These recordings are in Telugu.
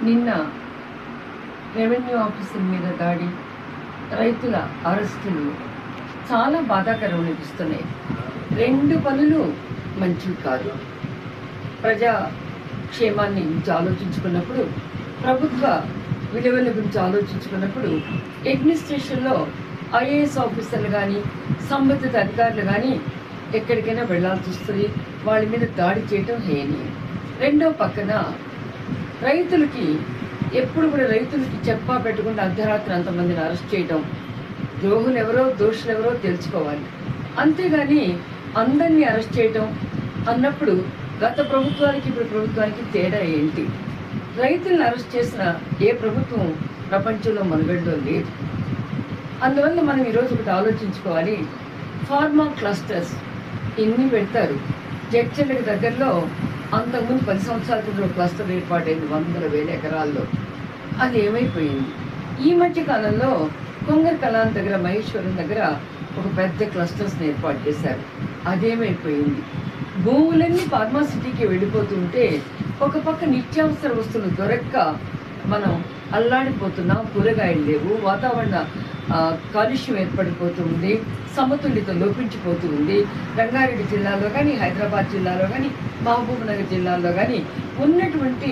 నిన్న రెవెన్యూ ఆఫీసుల మీద దాడి, రైతుల అరెస్టులు చాలా బాధాకరం అనిపిస్తున్నాయి. రెండు పనులు మంచివి కాదు. ప్రజా క్షేమాన్ని గురించి ఆలోచించుకున్నప్పుడు, ప్రభుత్వ విలువల గురించి ఆలోచించుకున్నప్పుడు అడ్మినిస్ట్రేషన్లో ఐఏఎస్ ఆఫీసర్లు కానీ సంబంధిత అధికారులు కానీ ఎక్కడికైనా వెళ్లాల్సి వస్తుంది. వాళ్ళ మీద దాడి చేయటం హేనీయం. రెండో పక్కన రైతులకి ఎప్పుడు కూడా రైతులకి చెప్పా పెట్టకుండా అర్ధరాత్రి అంతమందిని అరెస్ట్ చేయటం, ద్రోహులు ఎవరో దోషులు ఎవరో తెలుసుకోవాలి. అంతేగాని అందరినీ అరెస్ట్ చేయటం అన్నప్పుడు గత ప్రభుత్వానికి ఇప్పుడు ప్రభుత్వానికి తేడా ఏంటి? రైతులను అరెస్ట్ చేసిన ఏ ప్రభుత్వం ప్రపంచంలో మనుగడలో లేదు. అందువల్ల మనం ఈరోజు ఒకటి ఆలోచించుకోవాలి. ఫార్మా క్లస్టర్స్ ఇన్ని పెడతారు. జడ్చర్లకు దగ్గరలో అంతకుముందు 10 సంవత్సరాల క్రితం క్లస్టర్ ఏర్పాటైంది 100,000 ఎకరాల్లో. అది ఏమైపోయింది? ఈ మధ్య కాలంలో కొంగర్ కలాన్ దగ్గర, మహేశ్వరం దగ్గర ఒక పెద్ద క్లస్టర్స్ని ఏర్పాటు చేశారు. అదేమైపోయింది? భూములన్నీ ఫార్మాసిటీకి వెళ్ళిపోతుంటే ఒక పక్క నిత్యావసర వస్తువులు దొరక్క మనం అల్లాడిపోతున్నాం. కూరగాయలు లేవు, వాతావరణ కాలుష్యం ఏర్పడిపోతుంది, సమతుల్యత లోపించిపోతూ ఉంది. రంగారెడ్డి జిల్లాలో కానీ, హైదరాబాద్ జిల్లాలో కానీ, మహబూబ్ నగర్ జిల్లాలో కానీ ఉన్నటువంటి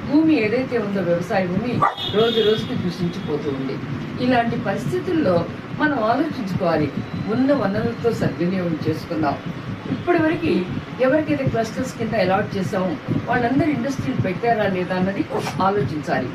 భూమి ఏదైతే ఉందో వ్యవసాయ భూమి రోజు రోజుకి కృషించిపోతూ ఉంది. ఇలాంటి పరిస్థితుల్లో మనం ఆలోచించుకోవాలి. ఉన్న వనరులతో సద్వినియోగం చేసుకుందాం. ఇప్పటివరకు ఎవరికైతే క్లస్టర్స్ కింద అలాట్ చేసామో వాళ్ళందరూ ఇండస్ట్రీలు పెట్టారా లేదా అన్నది ఆలోచించాలి.